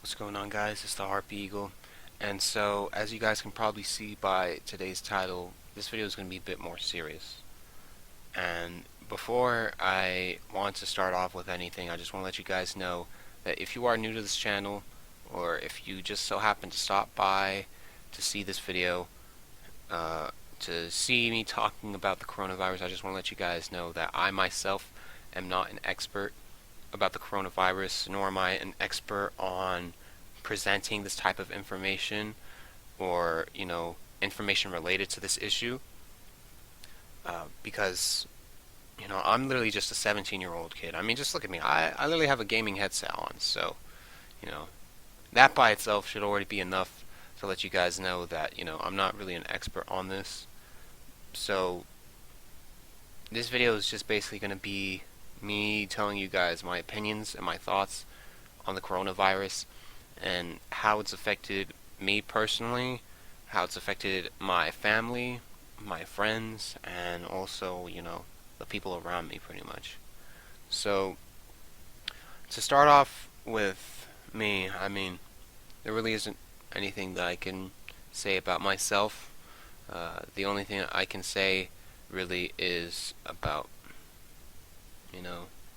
What's going on, guys? It's the TheHarpyEagle. And so, as you guys can probably see by today's title, this video is going to be a bit more serious. And before I want to start off with anything, I just want to let you guys know that if you are new to this channel, or if you just so happen to stop by to see this video, to see me talking about the coronavirus, I just want to let you guys know that I myself am not an expert about the coronavirus, nor am I an expert on presenting this type of information or, information related to this issue. Because, I'm literally just a 17-year-old kid. I mean, just look at me. I literally have a gaming headset on, so, you know, that by itself should already be enough to let you guys know that, I'm not really an expert on this. So, this video is just basically going to be me telling you guys my opinions and my thoughts on the coronavirus and how it's affected me personally, how it's affected my family, my friends, and also, the people around me pretty much. So, to start off with me, I mean, there really isn't anything that I can say about myself. The only thing I can say really is about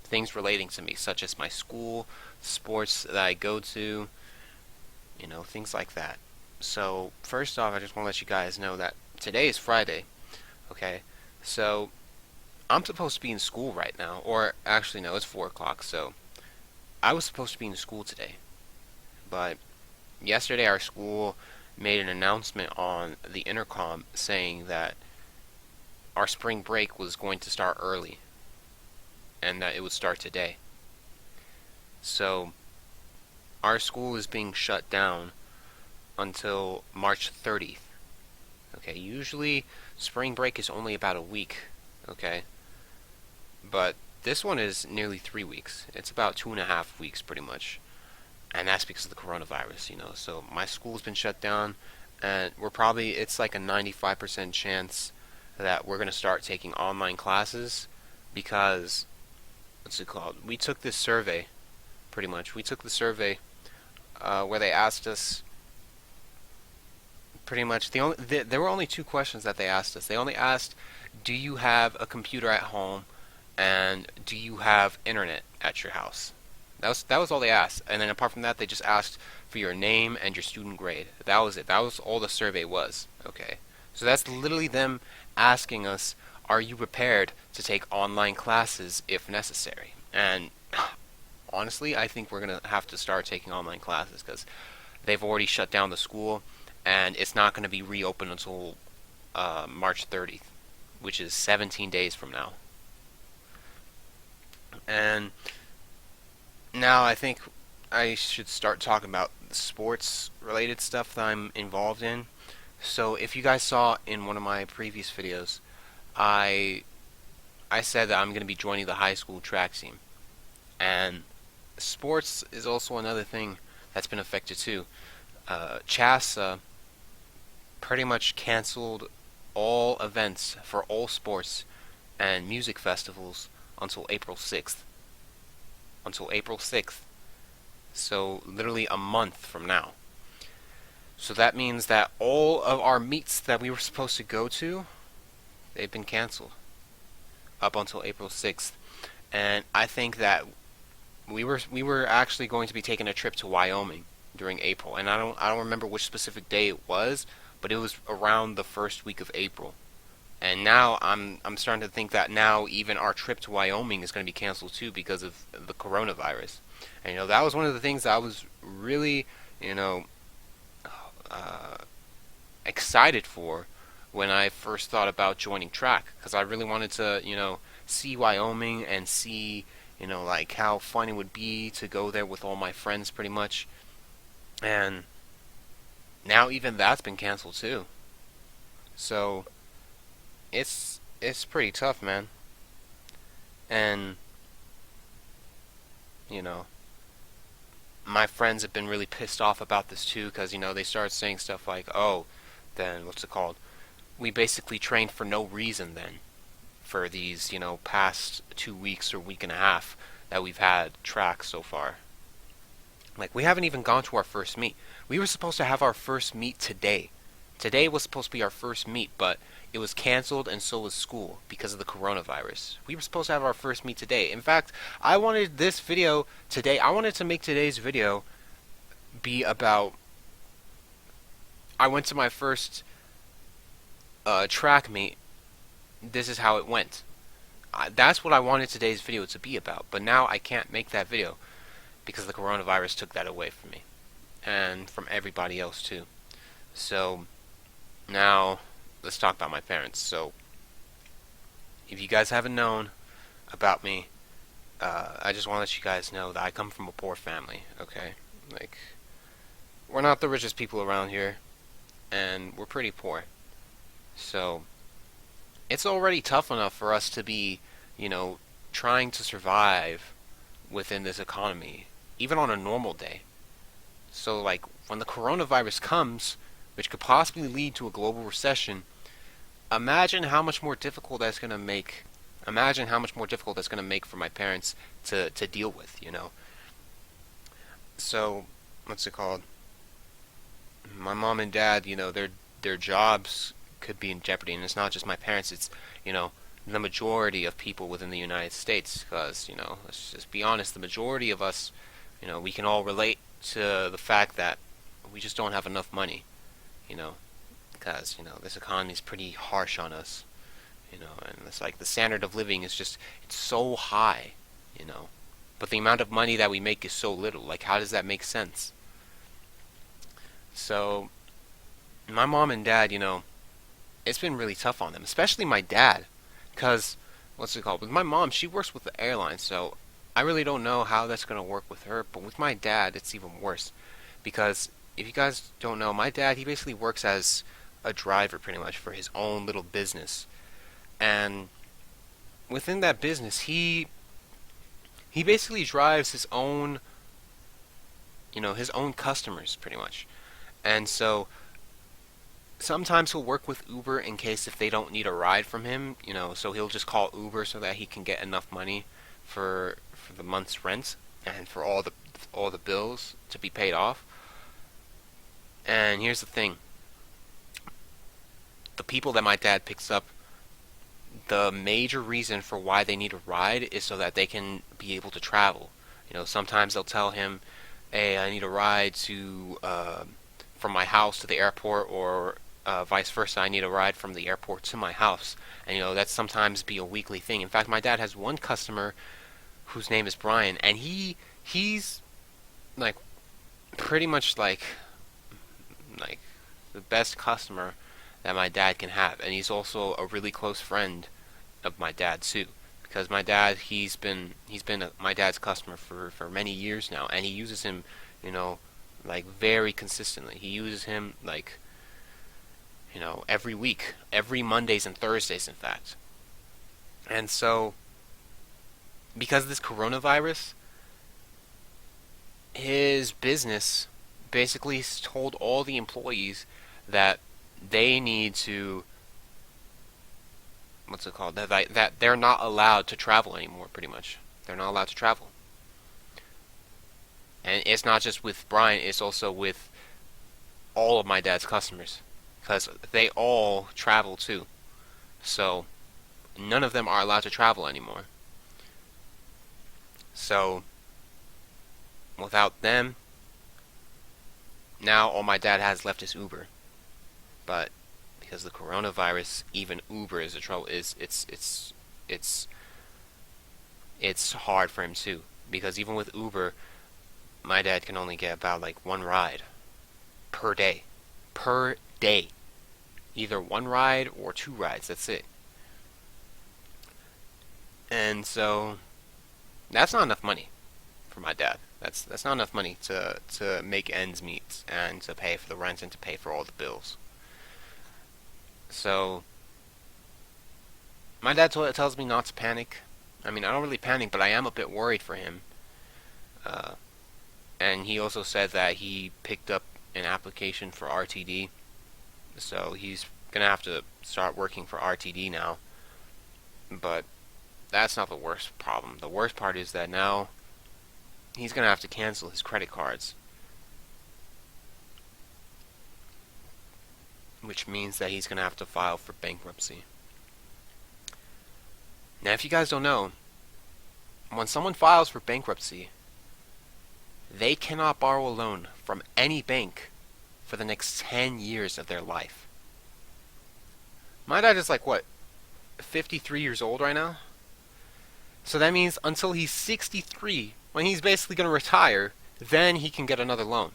things relating to me, such as my school, sports that I go to, things like that. So, first off, I just want to let you guys know that today is Friday, okay? So, I'm supposed to be in school right now, or actually, no, it's 4 o'clock, so I was supposed to be in school today. But yesterday, our school made an announcement on the intercom saying that our spring break was going to start early and that it would start today. So, our school is being shut down until March 30th. Okay, usually spring break is only about a week, okay? But this one is nearly 3 weeks. It's about 2.5 weeks pretty much. And that's because of the coronavirus, So my school's been shut down, and it's like a 95% chance that we're going to start taking online classes because, what's it called? We took this survey, pretty much. We took the survey where they asked us, pretty much, there were only 2 questions that they asked us. They only asked, do you have a computer at home, and do you have internet at your house? That was all they asked. And then apart from that, they just asked for your name and your student grade. That was it. That was all the survey was. Okay. So that's literally them asking us, are you prepared to take online classes if necessary? And honestly, I think we're going to have to start taking online classes because they've already shut down the school, and it's not going to be reopened until March 30th, which is 17 days from now. And now I think I should start talking about sports related stuff that I'm involved in. So if you guys saw in one of my previous videos, I said that I'm going to be joining the high school track team. And sports is also another thing that's been affected too. CHASA pretty much canceled all events for all sports and music festivals until April 6th. Until April 6th. So literally a month from now. So that means that all of our meets that we were supposed to go to, they've been canceled up until April 6th. And I think that we were actually going to be taking a trip to Wyoming during April, and I don't remember which specific day it was, but it was around the first week of April. And now I'm starting to think that now even our trip to Wyoming is going to be canceled too because of the coronavirus. And that was one of the things that I was really excited for when I first thought about joining track, because I really wanted to see Wyoming and see like how fun it would be to go there with all my friends pretty much. And now even that's been canceled too. So it's pretty tough, man. And my friends have been really pissed off about this too, because they started saying stuff like, oh, then what's it called? We basically trained for no reason then for these past 2 weeks or week and a half that we've had track so far. Like, we haven't even gone to our first meet. We were supposed to have our first meet today. Today was supposed to be our first meet, but it was canceled and so was school because of the coronavirus. We were supposed to have our first meet today. In fact, I wanted this video today, I wanted to make today's video be about I went to my first track meet. This is how it went. That's what I wanted today's video to be about, but now I can't make that video because the coronavirus took that away from me and from everybody else too. So now let's talk about my parents. So if you guys haven't known about me, I just want to let you guys know that I come from a poor family. Okay, like, we're not the richest people around here, and we're pretty poor. So it's already tough enough for us to be, trying to survive within this economy, even on a normal day. So, like, when the coronavirus comes, which could possibly lead to a global recession, imagine how much more difficult that's going to make. Imagine how much more difficult that's going to make for my parents to deal with. So, what's it called? My mom and dad, their jobs could be in jeopardy, and it's not just my parents. It's the majority of people within the United States. Because let's just be honest, the majority of us, we can all relate to the fact that we just don't have enough money. Because this economy is pretty harsh on us. And it's like the standard of living is just it's so high. But the amount of money that we make is so little. Like, how does that make sense? So, my mom and dad, it's been really tough on them, especially my dad, because what's it called? With my mom, she works with the airline, so I really don't know how that's gonna work with her. But with my dad, it's even worse, because if you guys don't know, my dad, he basically works as a driver pretty much for his own little business, and within that business, he basically drives his own, his own customers pretty much, and so sometimes he'll work with Uber in case if they don't need a ride from him, so he'll just call Uber so that he can get enough money for the month's rent and for all the bills to be paid off. And here's the thing. The people that my dad picks up, the major reason for why they need a ride is so that they can be able to travel. Sometimes they'll tell him, "Hey, I need a ride to from my house to the airport," or vice versa, "I need a ride from the airport to my house." And that's sometimes be a weekly thing. In fact, my dad has one customer whose name is Brian, and he's like pretty much like the best customer that my dad can have, and he's also a really close friend of my dad too. Because my dad, he's been my dad's customer for many years now, and he uses him, like very consistently. He uses him like every week, every Mondays and Thursdays, in fact. And so, because of this coronavirus, his business basically told all the employees that they need to, what's it called? That they're not allowed to travel anymore, pretty much. They're not allowed to travel. And it's not just with Brian, it's also with all of my dad's customers. Because they all travel too. So, none of them are allowed to travel anymore. So, without them, now all my dad has left is Uber. But because of the coronavirus, even Uber is a trouble. It's hard for him too. Because even with Uber, my dad can only get about like one ride per day. Per day. Either one ride or two rides, that's it. And so that's not enough money for my dad. That's not enough money to make ends meet and to pay for the rent and to pay for all the bills. So my dad tells me not to panic. I mean, I don't really panic, but I am a bit worried for him. And he also said that he picked up an application for RTD. So he's going to have to start working for RTD now. But that's not the worst problem. The worst part is that now he's gonna have to cancel his credit cards, which means that he's gonna have to file for bankruptcy. Now, if you guys don't know, when someone files for bankruptcy, they cannot borrow a loan from any bank for the next 10 years of their life. My dad is like, what, 53 years old right now? So that means until he's 63, when he's basically going to retire, then he can get another loan.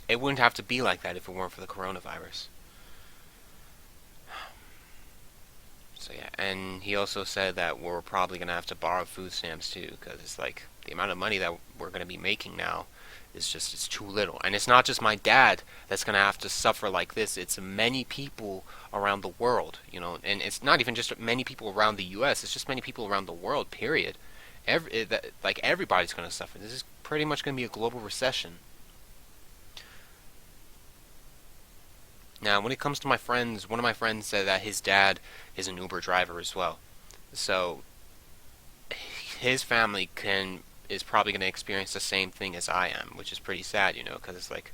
It wouldn't have to be like that if it weren't for the coronavirus. So yeah, and he also said that we're probably going to have to borrow food stamps too, because it's like the amount of money that we're going to be making now is just, it's too little. And it's not just my dad that's going to have to suffer like this. It's many people around the world, you know, and it's not even just many people around the U.S. It's just many people around the world. Period. Like everybody's going to suffer. This is pretty much going to be a global recession. Now, when it comes to my friends, one of my friends said that his dad is an Uber driver as well. So his family is probably going to experience the same thing as I am, which is pretty sad, you know, because it's like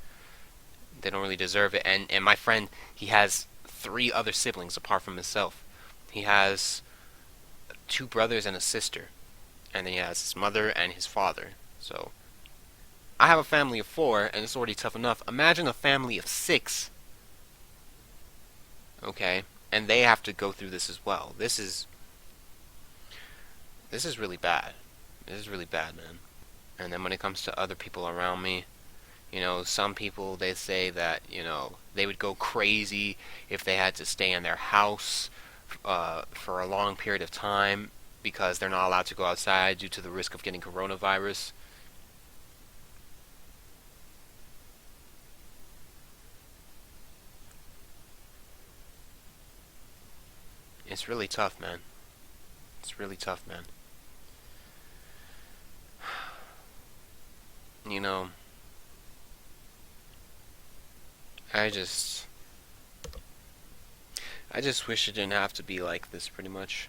they don't really deserve it. And my friend, he has three other siblings apart from himself. He has two brothers and a sister, and then he has his mother and his father. So I have a family of four, and it's already tough enough. Imagine a family of six. Okay, and they have to go through this as well. This is really bad. This is really bad, man. And then when it comes to other people around me, you know, some people, they say that, you know, they would go crazy if they had to stay in their house for a long period of time because they're not allowed to go outside due to the risk of getting coronavirus. It's really tough, man. It's really tough, man. You know, I just I just wish it didn't have to be like this pretty much.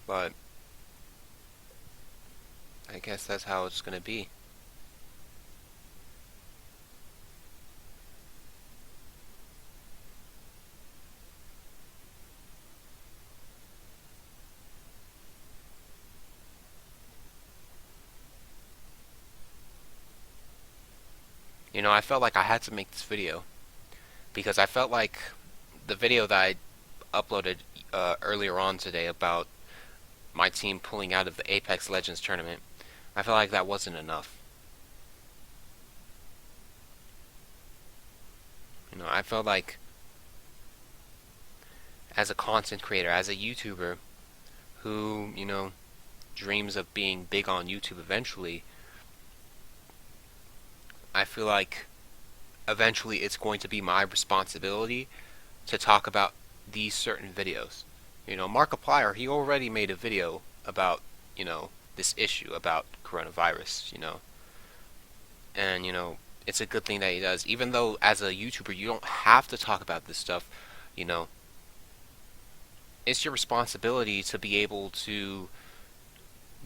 But I guess that's how it's gonna be. You know, I felt like I had to make this video because I felt like the video that I uploaded earlier on today about my team pulling out of the Apex Legends tournament, I felt like that wasn't enough. You know, I felt like as a content creator, as a YouTuber who, you know, dreams of being big on YouTube eventually, I feel like eventually it's going to be my responsibility to talk about these certain videos. You know, Markiplier, he already made a video about, you know, this issue about coronavirus, you know. And, you know, it's a good thing that he does. Even though as a YouTuber you don't have to talk about this stuff, you know, it's your responsibility to be able to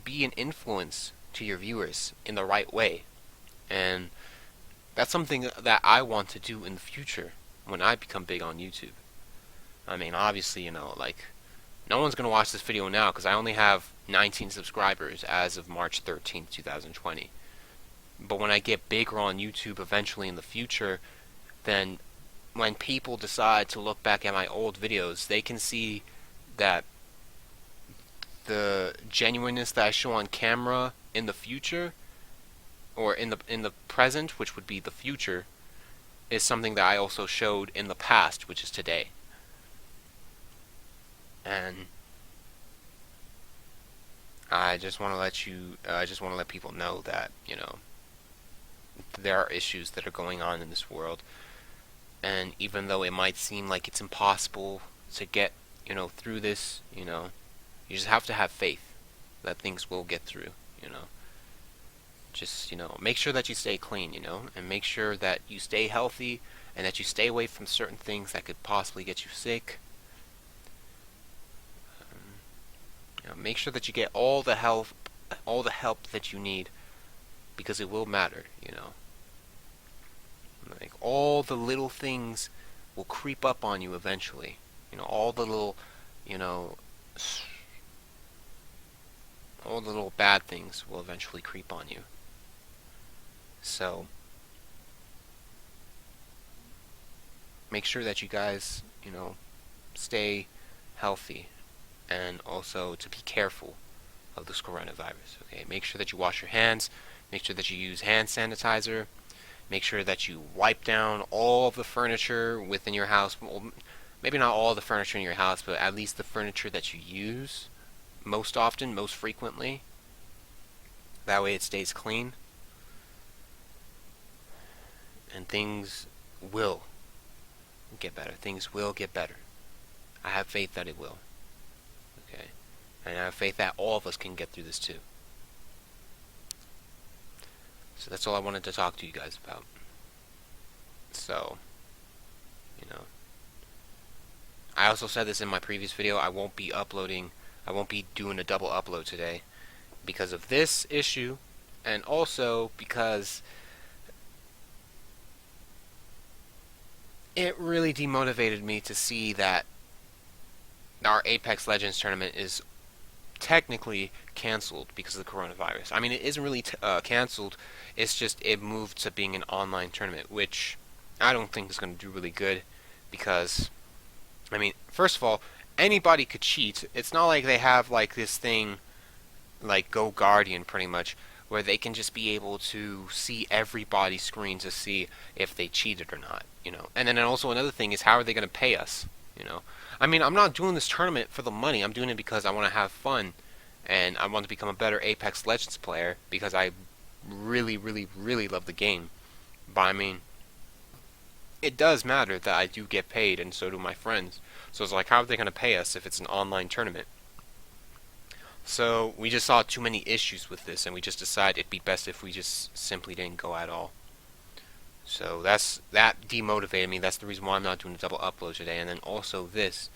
be an influence to your viewers in the right way. And that's something that I want to do in the future when I become big on YouTube. I mean, obviously, you know, like, no one's going to watch this video now because I only have 19 subscribers as of March 13th, 2020. But when I get bigger on YouTube eventually in the future, then when people decide to look back at my old videos, they can see that the genuineness that I show on camera in the future, or in the present, which would be the future, is something that I also showed in the past, which is today. And I just want to let people know that, you know, there are issues that are going on in this world, and even though it might seem like it's impossible to get, you know, through this, you know, you just have to have faith that things will get through, you know. Just, you know, make sure that you stay clean, you know, and make sure that you stay healthy and that you stay away from certain things that could possibly get you sick. make sure that you get all the help that you need, because it will matter. Like all the little things will creep up on you eventually. All the little, you know, all the little bad things will eventually creep on you. So make sure that you guys, stay healthy, and also to be careful of this coronavirus. Okay, make sure that you wash your hands. Make sure that you use hand sanitizer. Make sure that you wipe down all of the furniture within your house. Well, maybe not all the furniture in your house, but at least the furniture that you use most often, most frequently. That way it stays clean. And things will get better. Things will get better. I have faith that it will. Okay? And I have faith that all of us can get through this too. So that's all I wanted to talk to you guys about. So, I also said this in my previous video, I won't be doing a double upload today because of this issue, and also because it really demotivated me to see that our Apex Legends tournament is technically canceled because of the coronavirus. I mean, it isn't really canceled, it's just it moved to being an online tournament, which I don't think is going to do really good, because, I mean, first of all, anybody could cheat. It's not like they have like this thing like Go Guardian pretty much, where they can just be able to see everybody's screen to see if they cheated or not, And then also another thing is, how are they going to pay us, I mean, I'm not doing this tournament for the money. I'm doing it because I want to have fun, and I want to become a better Apex Legends player, because I really, really, really love the game. But I mean, it does matter that I do get paid, and so do my friends. So it's like, how are they going to pay us if it's an online tournament? So we just saw too many issues with this, and we just decided it'd be best if we just simply didn't go at all. So that demotivated me. That's the reason why I'm not doing a double upload today. And then also this,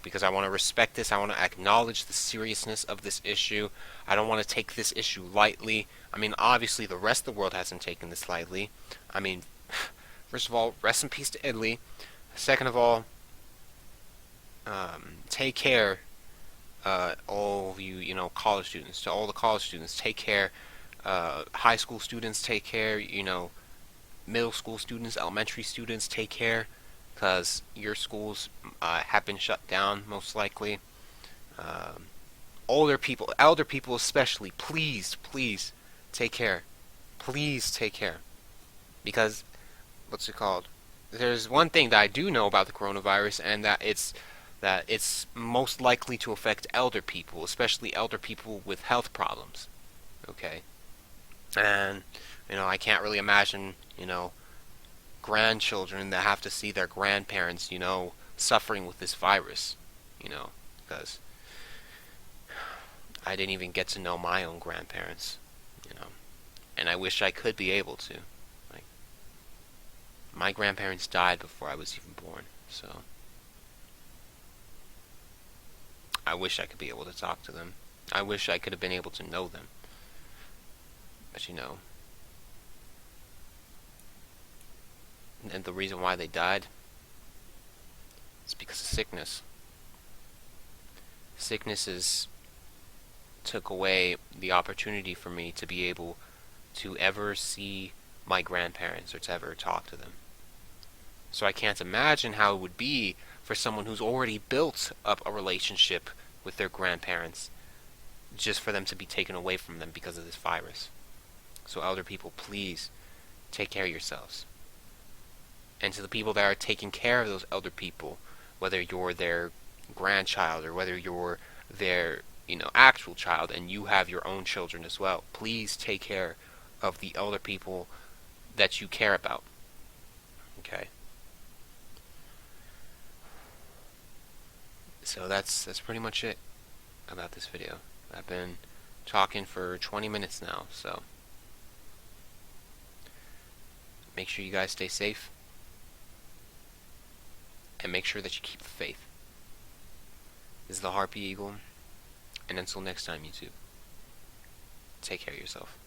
because I want to respect this. I want to acknowledge the seriousness of this issue. I don't want to take this issue lightly. I mean, obviously the rest of the world hasn't taken this lightly. I mean, first of all, rest in peace to Italy. Second of all, take care, all of you, college students. To all the college students, take care. High school students, take care. Middle school students, elementary students, take care, because your schools have been shut down, most likely. Elder people especially, please, please, take care. Please take care. Because, what's it called? There's one thing that I do know about the coronavirus, and that it's most likely to affect elder people, especially elder people with health problems. Okay? And, I can't really imagine, grandchildren that have to see their grandparents, suffering with this virus, because I didn't even get to know my own grandparents, and I wish I could be able to. Like, my grandparents died before I was even born, so I wish I could be able to talk to them. I wish I could have been able to know them. But and the reason why they died is because of sickness. Sicknesses took away the opportunity for me to be able to ever see my grandparents or to ever talk to them. So I can't imagine how it would be for someone who's already built up a relationship with their grandparents, just for them to be taken away from them because of this virus. So elder people, please take care of yourselves. And to the people that are taking care of those elder people, whether you're their grandchild or whether you're their, actual child, and you have your own children as well, please take care of the elder people that you care about. Okay? So that's pretty much it about this video. I've been talking for 20 minutes now, so make sure you guys stay safe, and make sure that you keep the faith. This is the Harpy Eagle, And until next time, YouTube, take care of yourself.